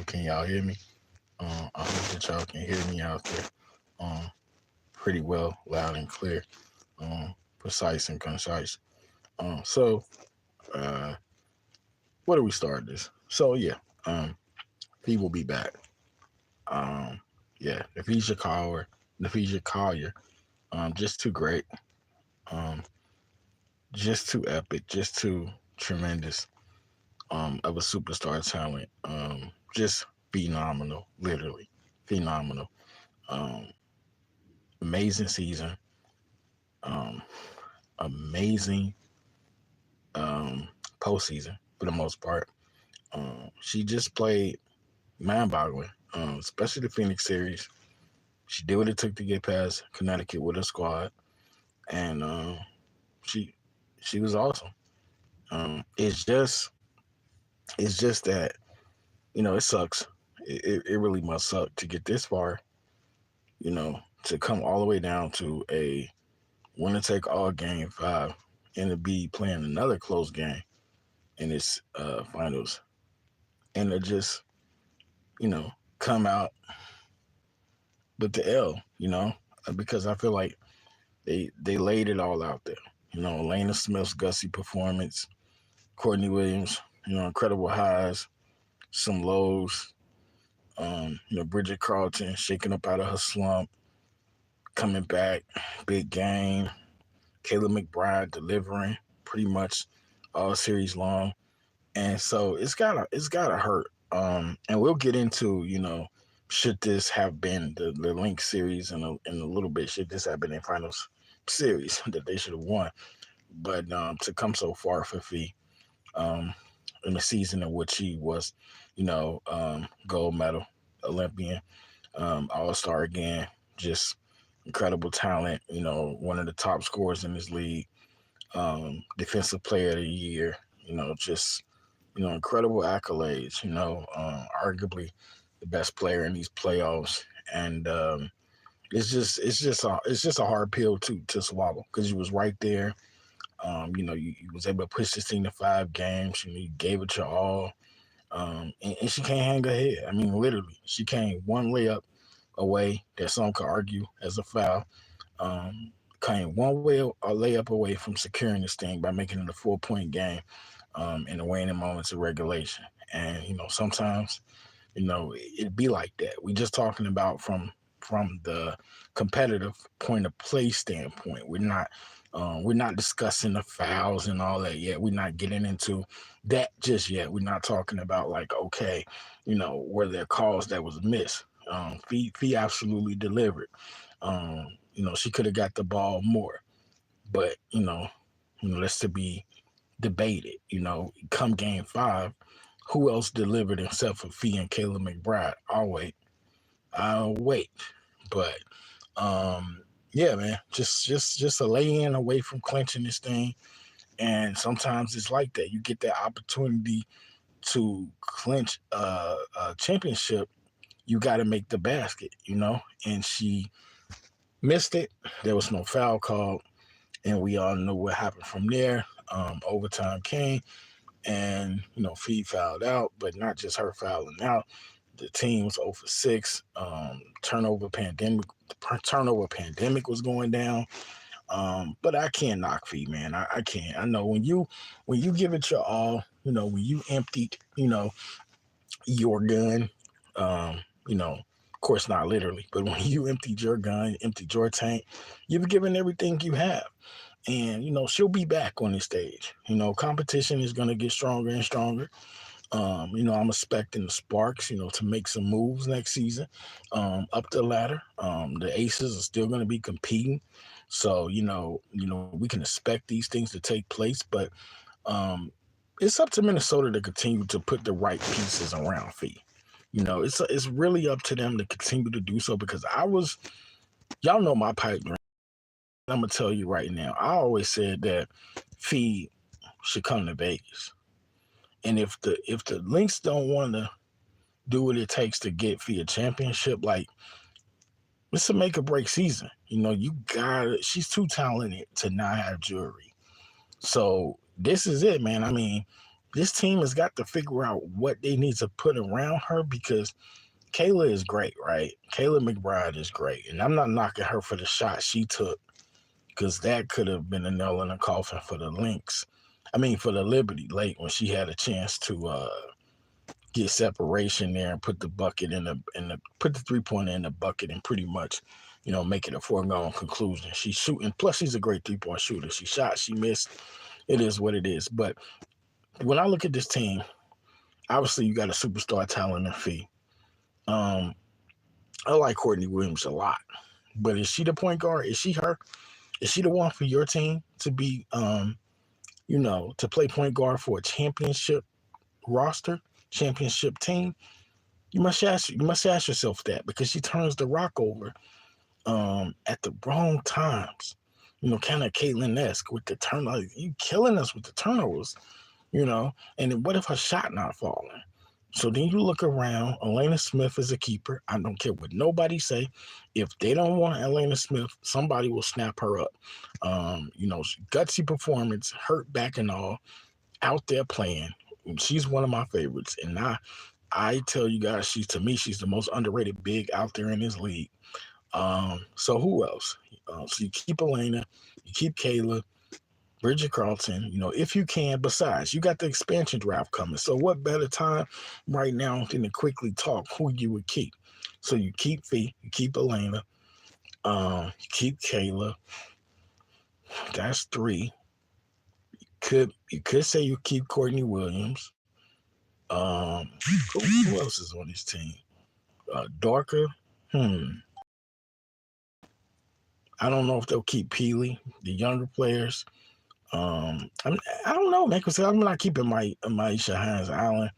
Can y'all hear me? I hope that y'all can hear me out there. Pretty well, loud and clear, precise and concise. So, uh, where do we start this? So yeah, he will be back. Um, yeah, if he's your caller, if he's your caller, just too great, um, just too epic, just too tremendous, of a superstar talent. Just phenomenal, literally phenomenal. Um, Amazing season. Um, Amazing postseason for the most part. She just played mind-boggling, especially the Phoenix series. She did what it took to get past Connecticut with her squad, and she she was awesome. It's just that it sucks. It really must suck to get this far. To come all the way down to a winner take all game five, and to be playing another close game in its finals, and to just you know come out with the L. Because I feel like they laid it all out there. Elena Smith's gutsy performance, Courtney Williams, incredible highs, some lows. Bridget Carlton shaking up out of her slump, coming back, big game. Kayla McBride delivering pretty much all series long, and so it's gotta hurt. And we'll get into should this have been the Link series in a little bit? Should this have been a finals series that they should have won? But to come so far for Phee, um, in the season in which he was, gold medal Olympian, All Star again, just incredible talent. One of the top scorers in this league, defensive player of the year. Just incredible accolades. Arguably the best player in these playoffs, and it's just a hard pill to swallow because he was right there. You was able to push this team to 5 games. You gave it your all, and she can't hang her head. I mean, literally, she came one layup away that some could argue as a foul. Um, Came one way a layup away from securing this thing by making it a 4-point game in the waning moments of regulation. And sometimes it'd be like that. We just talking about from the competitive point of play standpoint. We're not discussing the fouls and all that yet. We're not getting into that just yet. We're not talking about like, okay, were there calls that was missed. Fee absolutely delivered. She could have got the ball more, but that's to be debated. Come game five, who else delivered except for Fee and Kayla McBride? I'll wait. But yeah, man, just a lay in away from clinching this thing. And sometimes it's like that. You get that opportunity to clinch a championship. You got to make the basket, And she missed it. There was no foul called, and we all know what happened from there. Overtime came, and Fee fouled out, but not just her fouling out. The team was 0 for 6. Turnover pandemic was going down. But I can't knock Fee, man. I can't. I know when you give it your all, when you emptied, your gun, of course not literally, but when you emptied your gun, emptied your tank, you've given everything you have. And she'll be back on the stage. Competition is going to get stronger and stronger. I'm expecting the Sparks, to make some moves next season, up the ladder. The Aces are still going to be competing, so we can expect these things to take place. But um, it's up to Minnesota to continue to put the right pieces around Fee. It's really up to them to continue to do so because y'all know my pipe dream. I'm gonna tell you right now. I always said that Fee should come to Vegas. And if the Lynx don't want to do what it takes to get Fee a championship, like it's a make or break season. You got it. She's too talented to not have jewelry. So this is it, man. I mean, This team has got to figure out what they need to put around her because Kayla is great, right? Kayla McBride is great. And I'm not knocking her for the shot she took because that could have been a nail in the coffin for the Lynx. I mean, for the Liberty late when she had a chance to get separation there and put the bucket put the 3-pointer in the bucket and pretty much, make it a foregone conclusion. She's shooting. Plus, she's a great 3-point shooter. She shot, she missed. It is what it is. But when I look at this team, obviously you got a superstar talent in Phee. Um, I like Courtney Williams a lot. But is she the point guard? Is she her? Is she the one for your team to be, to play point guard for a championship roster, championship team? You must ask yourself that because she turns the rock over at the wrong times. Kind of Caitlin-esque with the turnovers. You killing us with the turnovers, And then what if her shot not falling? So then you look around. Elena Smith is a keeper. I don't care what nobody say. If they don't want Elena Smith, somebody will snap her up. Gutsy performance, hurt back and all, out there playing. She's one of my favorites, and I tell you guys, she's the most underrated big out there in this league. So who else? So you keep Elena, you keep Kayla, Bridget Carlton, if you can. Besides, you got the expansion draft coming. So what better time right now than to quickly talk who you would keep? So you keep Phee, you keep Elena, you keep Kayla. That's 3. You could say you keep Courtney Williams. Who else is on this team? Dorka. I don't know if they'll keep Peely, the younger players. I don't know, man, because I'm not keeping Maisha Hines Allen.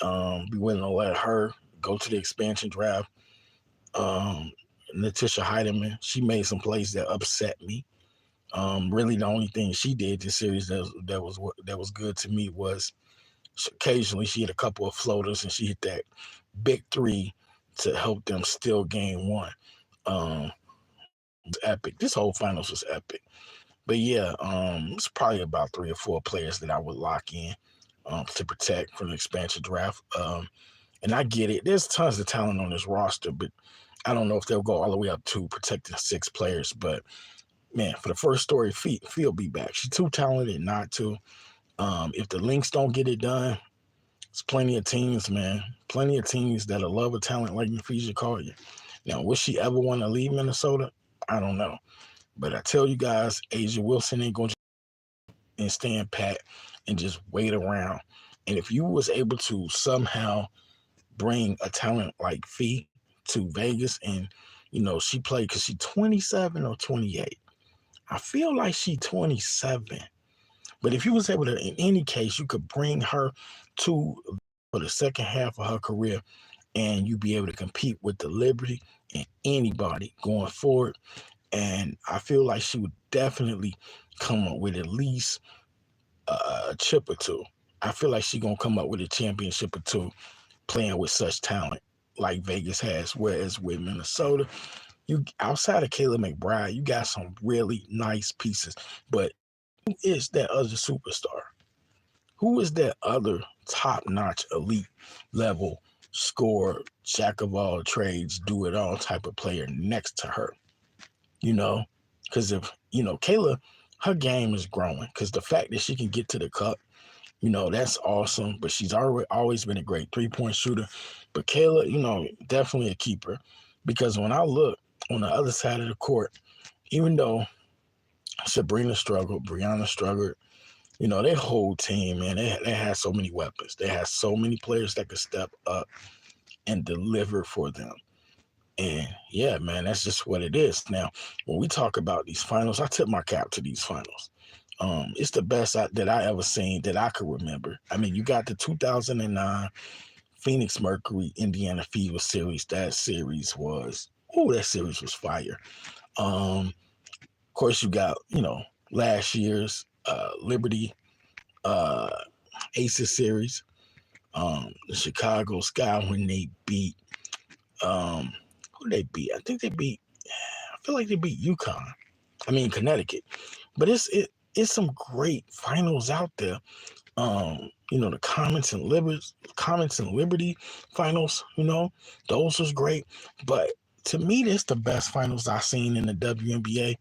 Be willing to let her go to the expansion draft. Letitia Heidemann, she made some plays that upset me. Really, the only thing she did this series that was good to me was occasionally she hit a couple of floaters and she hit that big 3 to help them steal game 1. It was epic. This whole finals was epic. But yeah, it's probably about 3 or 4 players that I would lock in to protect from the expansion draft. And I get it. There's tons of talent on this roster, but I don't know if they'll go all the way up to protecting 6 players. But man, for the first story, Phee will be back. She's too talented not to. If the Lynx don't get it done, there's plenty of teams, man. Plenty of teams that'll love a talent like Napheesa Collier. Now, will she ever want to leave Minnesota? I don't know. But I tell you guys, Asia Wilson ain't going to and stand pat and just wait around. And if you was able to somehow bring a talent like Phee to Vegas and, she played because she's 27 or 28. I feel like she's 27. But if you was able to, in any case, you could bring her to for the second half of her career and you be able to compete with the Liberty and anybody going forward. And I feel like she would definitely come up with at least a chip or 2. I feel like she's going to come up with a championship or 2 playing with such talent like Vegas has. Whereas with Minnesota, you outside of Kayla McBride, you got some really nice pieces. But who is that other superstar? Who is that other top-notch elite level scorer, jack of all trades, do it all type of player next to her? Because if Kayla, her game is growing because the fact that she can get to the cup, that's awesome. But she's always been a great 3-point shooter. But Kayla, definitely a keeper because when I look on the other side of the court, even though Sabrina struggled, Brianna struggled, their whole team, man, they had so many weapons. They had so many players that could step up and deliver for them. And yeah, man, that's just what it is. Now, when we talk about these finals, I tip my cap to these finals. It's the best that I ever seen that I could remember. I mean, you got the 2009 Phoenix Mercury Indiana Fever series. That series was fire. Of course, you got last year's Liberty Aces series. The Chicago Sky when they beat who they beat? I think they beat. I feel like they beat UConn. I mean Connecticut. But it's some great finals out there. The Comets and Liberty finals, those was great. But to me, this the best finals I've seen in the WNBA.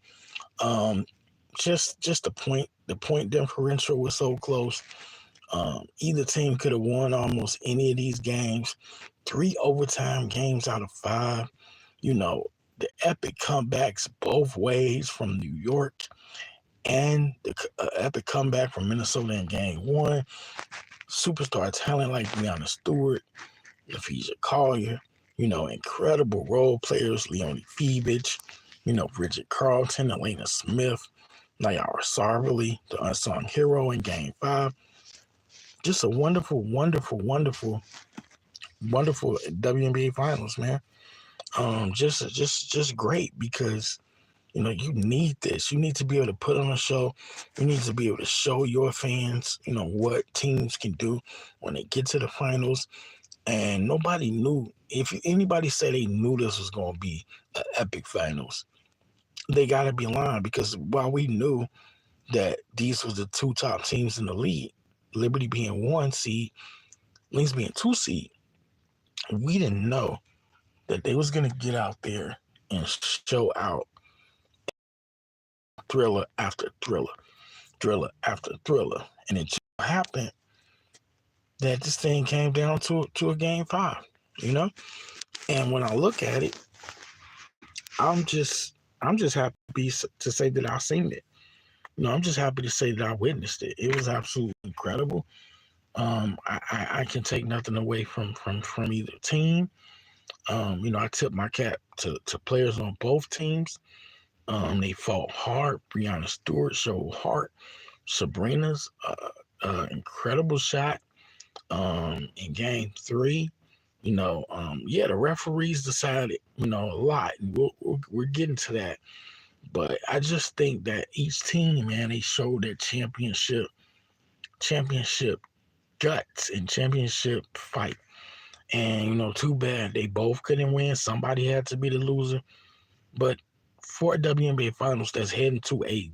Just the point differential was so close. Either team could have won almost any of these games. 3 overtime games out of 5. The epic comebacks both ways from New York, and the epic comeback from Minnesota in game 1. Superstar talent like Breanna Stewart, Phee Collier, incredible role players, Leonie Feevich, Bridget Carlton, Elena Smith, Nyara Sarverly, the unsung hero in game 5. Just a wonderful, wonderful, wonderful, wonderful WNBA finals, man. Just great because you need this. You need to be able to put on a show. You need to be able to show your fans, what teams can do when they get to the finals. And nobody knew. If anybody said they knew this was going to be an epic finals, they got to be lying, because while we knew that these was the 2 top teams in the league, Liberty being 1 seed, Lynx being 2 seed, we didn't know that they was going to get out there and show out thriller after thriller, thriller after thriller. And it just happened that this thing came down to a game 5, And when I look at it, I'm just happy to say that I seen it. I'm just happy to say that I witnessed it. It was absolutely incredible. I can take nothing away from either team. I tip my cap to players on both teams. They fought hard. Breanna Stewart showed heart. Sabrina's incredible shot in game 3. The referees decided, a lot, and we're getting to that. But I just think that each team, man, they showed their championship guts and championship fight. And, too bad they both couldn't win. Somebody had to be the loser. But for WNBA Finals that's heading to a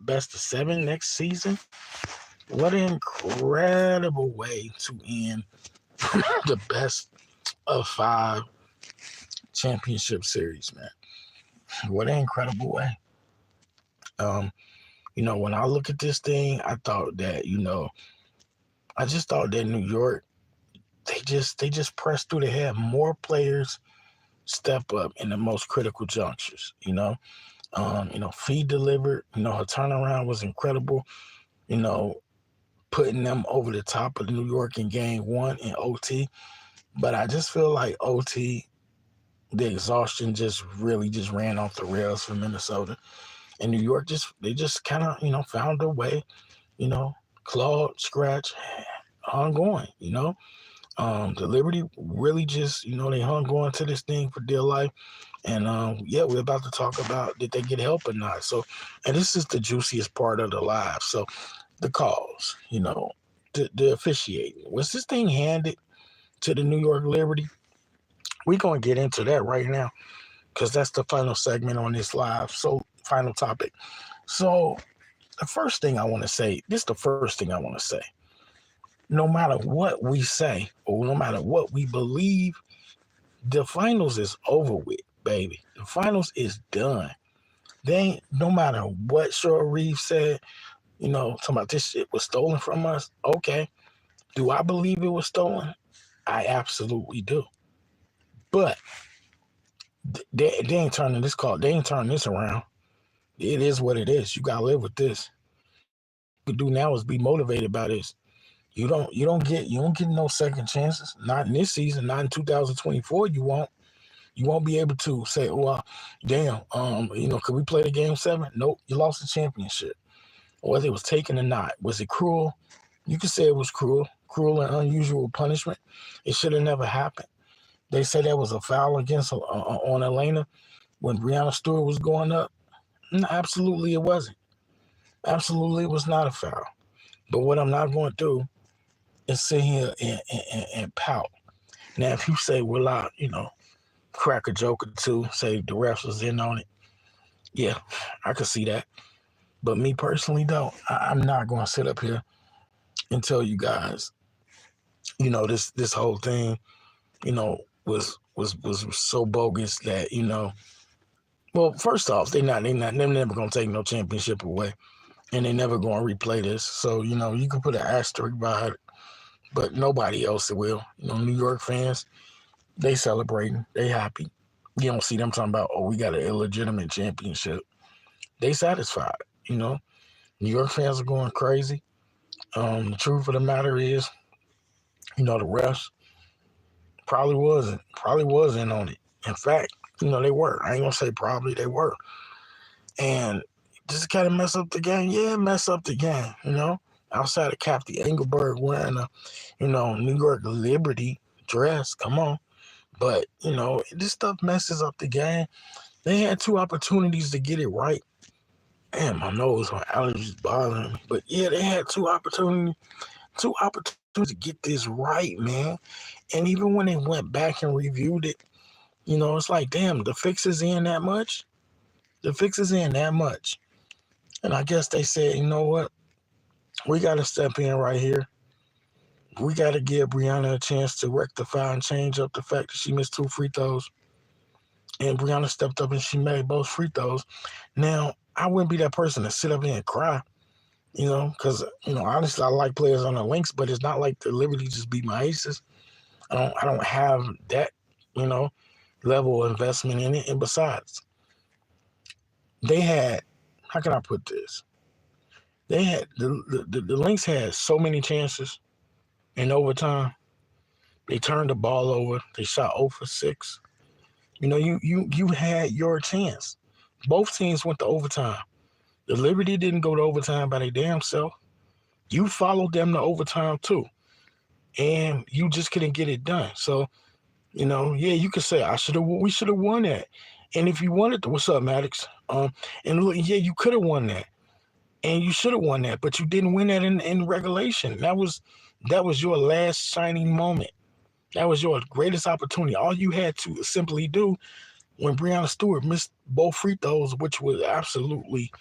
best of 7 next season, what an incredible way to end the best of 5 championship series, man. What an incredible way. When I look at this thing, I thought that, I just thought that New York, they just pressed through. They had more players step up in the most critical junctures, Phee delivered, her turnaround was incredible, putting them over the top of New York in game 1 in OT. But I just feel like OT, the exhaustion just really just ran off the rails for Minnesota. And New York they just kind of, found their way, clawed, scratched, hung on, The Liberty really just, they hung on to this thing for dear life. And we're about to talk about did they get help or not. So, and this is the juiciest part of the live. So the calls, the officiating. Was this thing handed to the New York Liberty? We're going to get into that right now, because that's the final segment on this live. So, final topic. So, the first thing I want to say, no matter what we say, or no matter what we believe, the finals is over with, baby. The finals is done. No matter what Cheryl Reeves said, talking about this shit was stolen from us. Okay. Do I believe it was stolen? I absolutely do. But they ain't turning this around. It is what it is. You gotta live with this. What you can do now is be motivated by this. You don't get no second chances. Not in this season. Not in 2024. You won't be able to say, well, damn, could we play the game 7? Nope, you lost the championship. Whether it was taken or not, was it cruel? You could say it was cruel and unusual punishment. It should have never happened. They said that was a foul against on Elena when Breanna Stewart was going up. No, absolutely it wasn't. Absolutely it was not a foul. But what I'm not going to do is sit here and pout. Now, if you say, well, I, crack a joke or two, say the refs was in on it, yeah, I could see that. But me personally, though, I'm not going to sit up here and tell you guys, this whole thing, you know, was so bogus that, well, first off, they're never gonna take no championship away, and they never gonna replay this. So, you can put an asterisk by it, but nobody else will. New York fans, they celebrating, they happy. You don't see them talking about, oh, we got an illegitimate championship. They satisfied. You know, New York fans are going crazy. The truth of the matter is, the refs probably wasn't on it. In fact, they were. I ain't gonna say probably, they were. And just kind of mess up the game. Yeah, mess up the game. Outside of Kathy Engelberg wearing a, New York Liberty dress. Come on. But, this stuff messes up the game. They had two opportunities to get it right. Damn, my nose, my allergies bothering me. But yeah, they had two opportunities to get this right, man. And even when they went back and reviewed it, it's like, damn, the fix is in that much. The fix is in that much. And I guess they said, you know what? We got to step in right here. We got to give Brianna a chance to rectify and change up the fact that she missed 2 free throws. And Brianna stepped up and she made both free throws. Now, I wouldn't be that person to sit up here and cry, because, honestly, I like players on the Lynx, but it's not like the Liberty just beat my Aces. I don't have that, level of investment in it. And besides, they had, how can I put this? They had, the Lynx had so many chances in overtime. They turned the ball over. They shot 0 for 6. You had your chance. Both teams went to overtime. The Liberty didn't go to overtime by their damn self. You followed them to overtime too. And you just couldn't get it done. So, yeah, you could say we should have won that. And if you wanted to, what's up, Maddox? And look, yeah, you could have won that. And you should have won that, but you didn't win that in regulation. That was your last shining moment. That was your greatest opportunity. All you had to simply do when Breanna Stewart missed both free throws, which was absolutely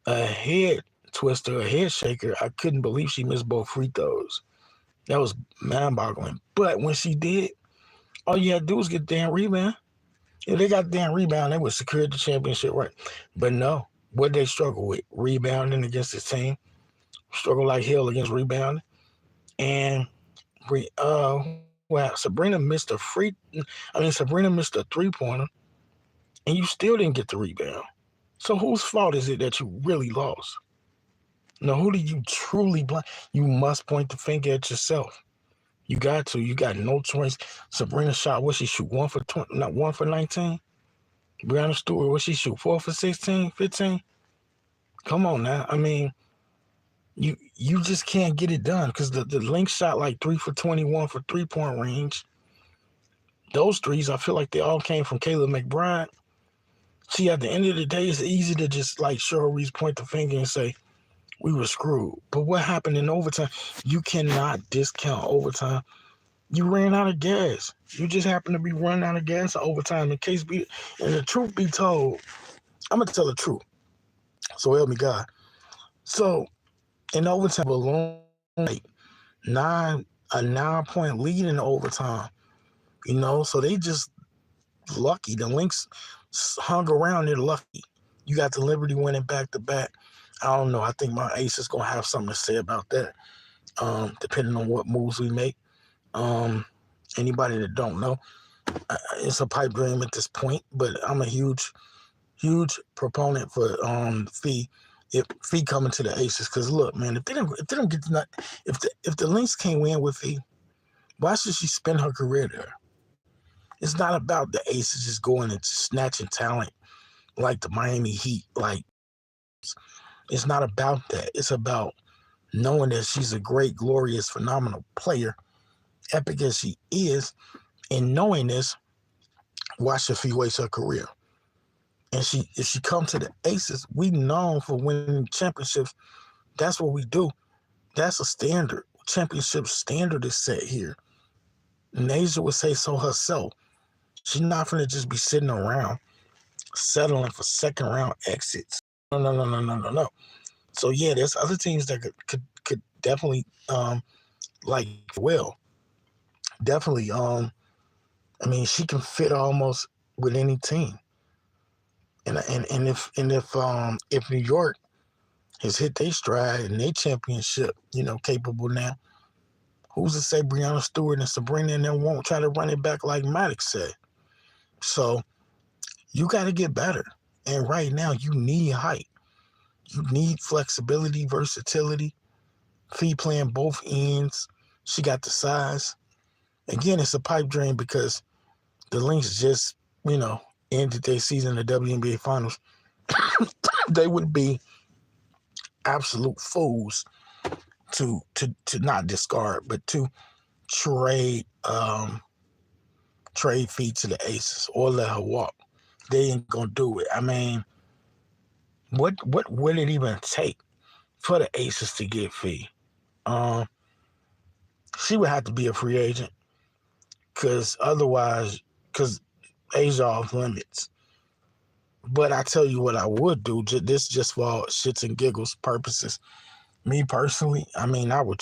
a head twister, a head shaker. I couldn't believe she missed both free throws. That was mind-boggling. But when she did, all you had to do was get the damn rebound. If they got the damn rebound, they would secure the championship, right? But no, what they struggle with? Rebounding against this team. Struggle like hell against rebounding. And Sabrina missed a 3-pointer, and you still didn't get the rebound. So whose fault is it that you really lost? Now, who do you truly blame? You must point the finger at yourself. You got to. You got no choice. Sabrina shot, what she shoot? 1 for 20, not 1 for 19? Breanna Stewart, what she shoot? 4 for 16, 15? Come on now. I mean, you just can't get it done because the Lynx shot like 3 for 21 for 3-point range. Those threes, I feel like they all came from Kayla McBride. See, at the end of the day, it's easy to just like Cheryl Reese point the finger and say, we were screwed. But what happened in overtime? You cannot discount overtime. You ran out of gas. You just happened to be running out of gas in overtime. And the truth be told, I'm going to tell the truth. So help me God. So in overtime, a 9-point lead in overtime. So they just lucky. The Lynx hung around. They're lucky. You got the Liberty winning back-to-back. I don't know. I think my ace is going to have something to say about that, depending on what moves we make. Anybody that don't know, it's a pipe dream at this point, but I'm a huge proponent for Phee. If Phee coming to the Aces, because look, man, if they don't get if the Lynx can't win with Phee, why should she spend her career there? It's not about the Aces just going and snatching talent like the Miami Heat. Like, it's not about that. It's about knowing that she's a great, glorious, phenomenal player, epic as she is, and knowing this, why should Phee waste her career? And if she comes to the Aces, we known for winning championships. That's what we do. That's a standard. Championship standard is set here. Nasia would say so herself. She's not going to just be sitting around settling for second-round exits. No. So, yeah, there's other teams that could definitely like well. Definitely. I mean, she can fit almost with any team. And if New York has hit their stride and they championship, capable now, who's to say Breanna Stewart and Sabrina and them won't try to run it back like Maddox said? So you got to get better. And right now, you need height. You need flexibility, versatility. Phee playing both ends. She got the size. Again, it's a pipe dream because the Lynx just, ended their season in the WNBA Finals. They would be absolute fools to not discard, but to trade trade Phee to the Aces or let her walk. They ain't gonna do it. I mean, what would it even take for the Aces to get Phee? She would have to be a free agent because otherwise, because Asia off limits. But I tell you what I would do, this just for shits and giggles purposes. Me personally, I mean, I would,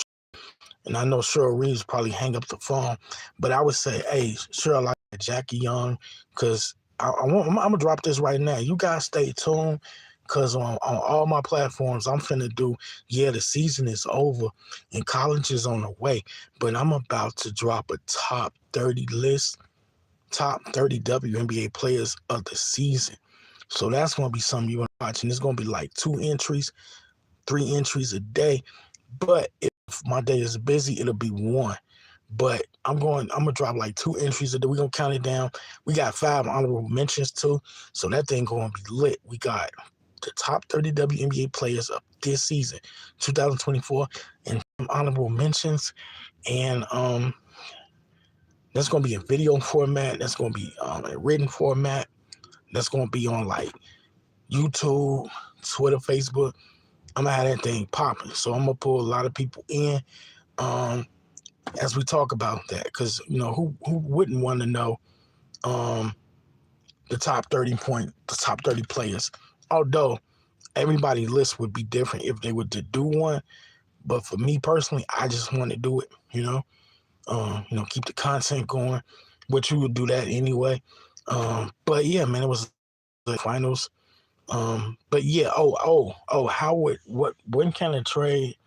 and I know Cheryl Reeves probably hang up the phone, but I would say, hey, Cheryl, like Jackie Young, because I'm going to drop this right now. You guys stay tuned, because on all my platforms, I'm finna do, the season is over and college is on the way, but I'm about to drop a top 30 list, top 30 WNBA players of the season. So that's going to be something you want to watch, and it's going to be like 2 entries, 3 entries a day. But if my day is busy, it'll be 1. But I'm going to drop like 2 entries a day. We're going to count it down. We got 5 honorable mentions too. So that thing going to be lit. We got the top 30 WNBA players of this season, 2024, and some honorable mentions. And that's going to be in video format. That's going to be in written format. That's going to be on like YouTube, Twitter, Facebook. I'm going to have that thing popping. So I'm going to pull a lot of people in as we talk about that. Because, who wouldn't want to know the top 30 players? Although everybody's list would be different if they were to do one. But for me personally, I just want to do it, keep the content going, which you would do that anyway. But yeah, man, it was the finals. But yeah, when kind of trade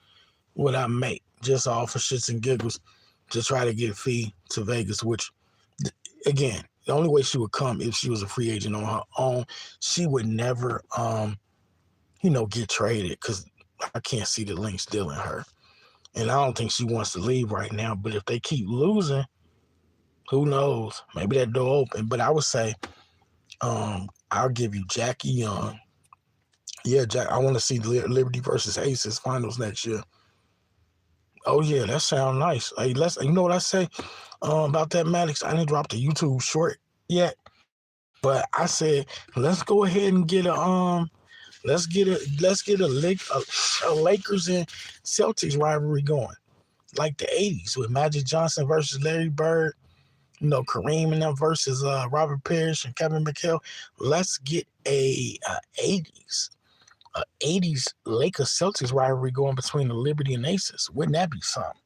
would I make just all for shits and giggles to try to get Phee to Vegas, which again, the only way she would come if she was a free agent on her own. She would never get traded because I can't see the Lynx dealing her. And I don't think she wants to leave right now. But if they keep losing, who knows? Maybe that door open. But I would say I'll give you Jackie Young. Yeah, Jack. I want to see Liberty versus Aces finals next year. Oh yeah, that sounds nice. Hey, you know what I say about that, Maddox? I didn't drop the YouTube short yet, but I said let's go ahead and get a Lakers and Celtics rivalry going, like the '80s with Magic Johnson versus Larry Bird. Kareem and them versus Robert Parrish and Kevin McHale. Let's get a 80s Lakers Celtics rivalry going between the Liberty and Aces. Wouldn't that be something?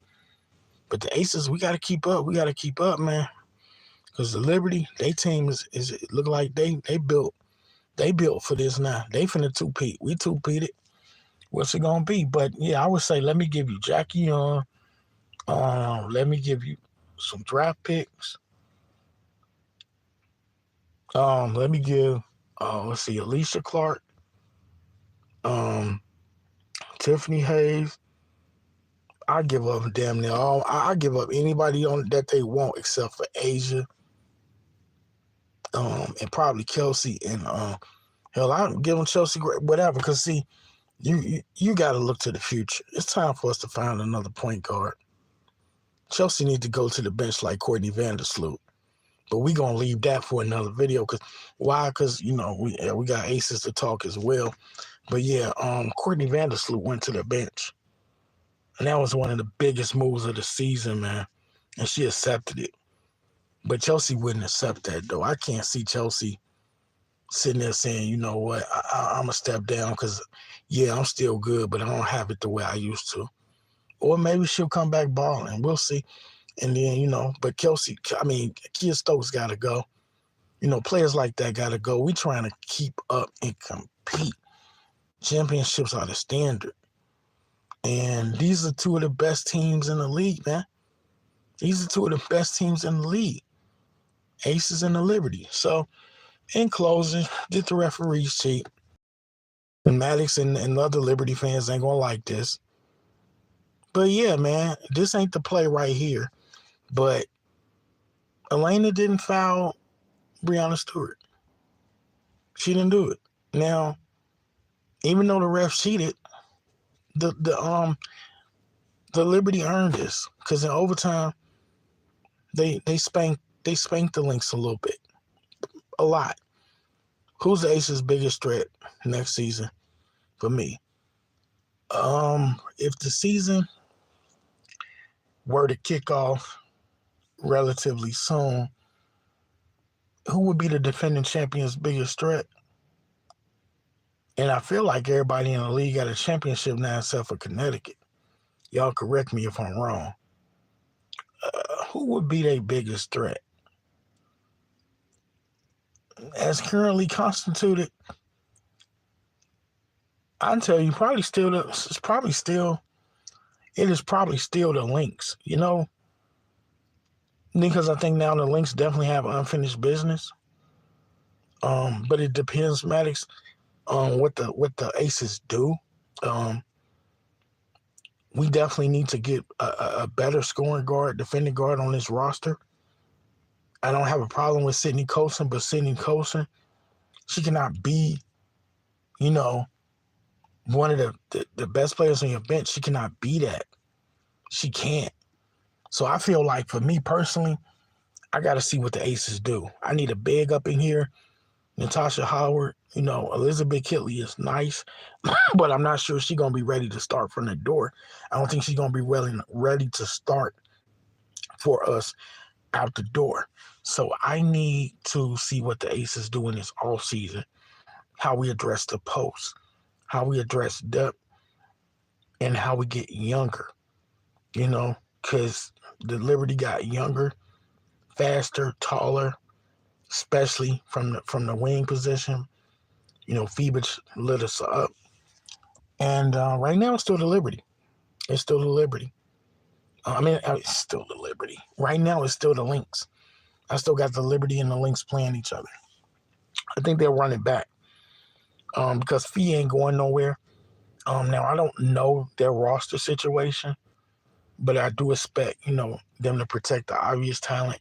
But the Aces, we got to keep up. We got to keep up, man. Because the Liberty, they team is look like they built for this now. They finna two-peat. We two-peated. What's it gonna be? But yeah, I would say let me give you Jackie Young. Let me give you some draft picks. Let me give let's see, Alicia Clark, Tiffany Hayes. I give up damn near all. I give up anybody on that they want except for Asia, and probably Kelsey and hell, I'm giving Chelsea whatever. Because see, you got to look to the future. It's time for us to find another point guard. Chelsea needs to go to the bench like Courtney Vandersloot. But we gonna leave that for another video. Why? Because we got Aces to talk as well. But yeah, Courtney Vandersloot went to the bench, and that was one of the biggest moves of the season, man. And she accepted it. But Chelsea wouldn't accept that though. I can't see Chelsea sitting there saying, you know what, I'm gonna step down because yeah, I'm still good, but I don't have it the way I used to. or maybe she'll come back balling. We'll see. And then, but Kia Stokes got to go. Players like that got to go. We trying to keep up and compete. Championships are the standard. And these are two of the best teams in the league, man. These are two of the best teams in the league. Aces and the Liberty. So, in closing, did the referees cheat? And Maddox and the other Liberty fans ain't going to like this. But yeah, man, this ain't the play right here. But Elena didn't foul Breonna Stewart. She didn't do it. Now, even though the ref cheated, the Liberty earned this because in overtime they spanked the Lynx a little bit, a lot. Who's the Aces' biggest threat next season? For me, if the season were to kick off relatively soon, who would be the defending champion's biggest threat? And I feel like everybody in the league got a championship now except for Connecticut. Y'all correct me if I'm wrong. Who would be their biggest threat? As currently constituted, I'll tell you, it is probably still the Lynx, because I think now the Lynx definitely have unfinished business. But it depends, Maddox, on what the Aces do. We definitely need to get a better scoring guard, defending guard on this roster. I don't have a problem with Sydney Colson, but Sydney Colson, she cannot be, one of the best players on your bench. She cannot be that. She can't. So I feel like for me personally, I got to see what the Aces do. I need a big up in here. Natasha Howard, Elizabeth Kitley is nice, but I'm not sure she's going to be ready to start from the door. I don't think she's going to be ready to start for us out the door. So I need to see what the Aces do in this all season, how we address the post, how we address depth, and how we get younger, because the Liberty got younger, faster, taller, especially from the wing position. Phee lit us up. And right now it's still the Liberty. It's still the Liberty. It's still the Liberty. Right now it's still the Lynx. I still got the Liberty and the Lynx playing each other. I think they'll run it back because Phee ain't going nowhere. Now, I don't know their roster situation, but I do expect, them to protect the obvious talent.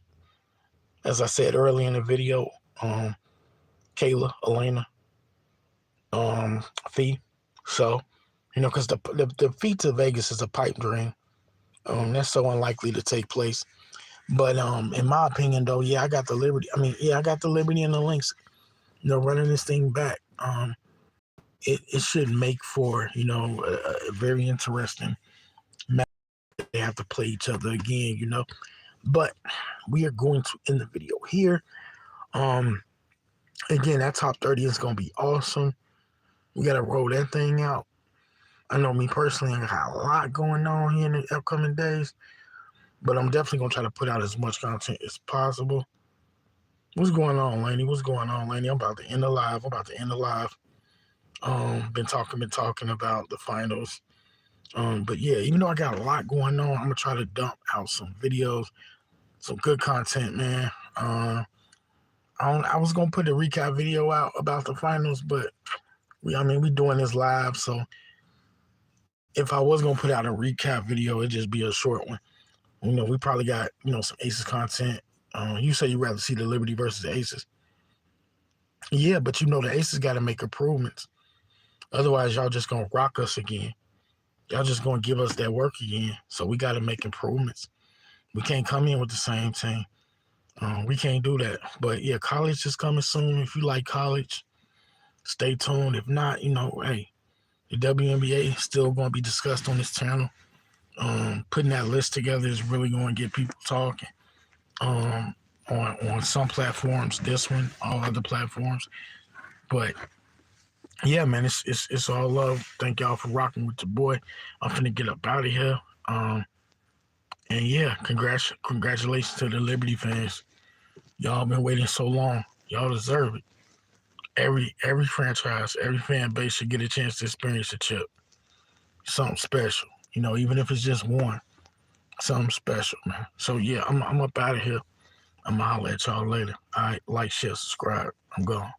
As I said earlier in the video, Kayla, Elena, Phee. So, because the Phee to Vegas is a pipe dream. That's so unlikely to take place. But in my opinion, though, I got the Liberty. I got the Liberty and the Lynx, running this thing back. It should make for, a very interesting match. They have to play each other again, But we are going to end the video here. Again, that top 30 is going to be awesome. We got to roll that thing out. I know me personally, I got a lot going on here in the upcoming days, but I'm definitely going to try to put out as much content as possible. What's going on, Laney? I'm about to end the live. Been talking about the finals. But yeah, even though I got a lot going on, I'm going to try to dump out some videos, some good content, man. I was going to put a recap video out about the finals, but we doing this live, so if I was going to put out a recap video, it'd just be a short one. We probably got, some Aces content. You say you'd rather see the Liberty versus the Aces. Yeah, but the Aces got to make improvements. Otherwise, y'all just going to rock us again. Y'all just going to give us that work again. So we got to make improvements. We can't come in with the same team. We can't do that. But yeah, college is coming soon. If you like college, stay tuned. If not, hey, the WNBA is still going to be discussed on this channel. Putting that list together is really going to get people talking. On some platforms, this one, all other platforms. But yeah, man, it's all love. Thank y'all for rocking with your boy. I'm finna get up out of here. Um, and yeah, congratulations to the Liberty fans. Y'all been waiting so long. Y'all deserve it. Every franchise, every fan base should get a chance to experience a chip. Something special. Even if it's just one. Something special, man. So yeah, I'm up out of here. I'm gonna holler at y'all later. All right, like, share, subscribe. I'm gone.